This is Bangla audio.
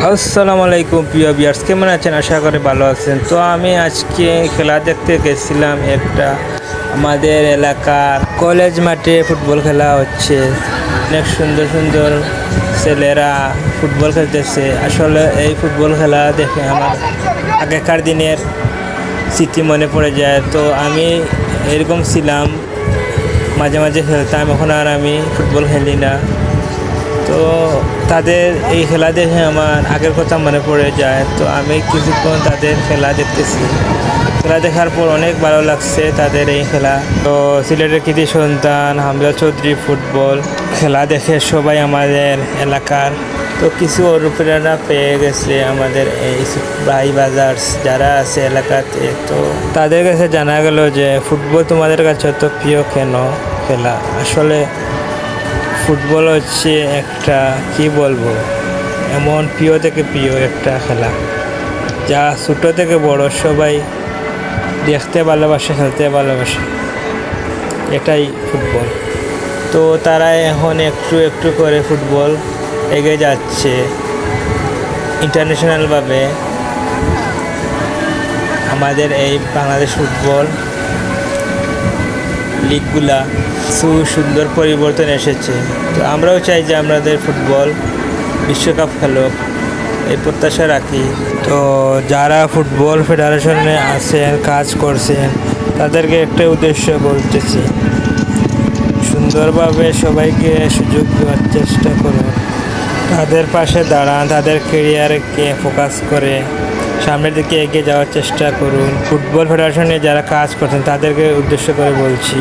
আসসালামু আলাইকুম প্রিয় ভিউয়ার্স, কেমন আছেন? আশা করি ভালো আছেন। তো আমি আজকে খেলা দেখতে গেছিলাম একটা আমাদের এলাকার কলেজ মাঠে ফুটবল খেলা হচ্ছে। অনেক সুন্দর সুন্দর ছেলেরা ফুটবল খেলতেছে। আসলে এই ফুটবল খেলা দেখে আমার আগেকার দিনের স্মৃতি মনে পড়ে যায়। তো আমি এরকম ছিলাম, মাঝে মাঝে খেলতাম, এখন আর আমি ফুটবল খেলি না। তো তাদের এই খেলা দেখে আমার আগের কথা মনে পড়ে যায়। তো আমি কিছুক্ষণ তাদের খেলা দেখতেছি। খেলা দেখার পর অনেক ভালো লাগছে তাদের এই খেলা। তো সিলেটের কৃতি সন্তান হামজা চৌধুরী ফুটবল খেলা দেখে সবাই আমাদের এলাকার তো কিছু অনুপ্রেরণা পেয়ে গেছে আমাদের এই ভাই বাজার্স যারা আছে এলাকাতে। তো তাদের কাছে জানা গেল যে ফুটবল তোমাদের কাছে অত প্রিয় কেন খেলা। আসলে ফুটবল হচ্ছে একটা কি বলবো, এমন প্রিয় থেকে প্রিয় একটা খেলা যা ছোট থেকে বড় সবাই দেখতে ভালোবাসে, খেলতে ভালোবাসে। এটাই ফুটবল। তো তারা এখন একটু একটু করে ফুটবল এগিয়ে যাচ্ছে ইন্টারন্যাশনালভাবে। আমাদের এই বাংলাদেশ ফুটবল লিগগুলা সুন্দর পরিবর্তন এসেছে। তো আমরাও চাই যে আমাদের ফুটবল বিশ্বকাপ খেলুক, এই প্রত্যাশা রাখি। তো যারা ফুটবল ফেডারেশনে আছেন, কাজ করছেন, তাদেরকে একটা উদ্দেশ্য বলতেছি, সুন্দরভাবে সবাইকে সুযোগ দেওয়ার চেষ্টা করুন, তাদের পাশে দাঁড়ান, তাদের ক্যারিয়ারকে ফোকাস করে সামনের দিকে এগিয়ে যাওয়ার চেষ্টা করুন। ফুটবল ফেডারেশনে যারা কাজ করছেন তাদেরকে উদ্দেশ্য করে বলছি।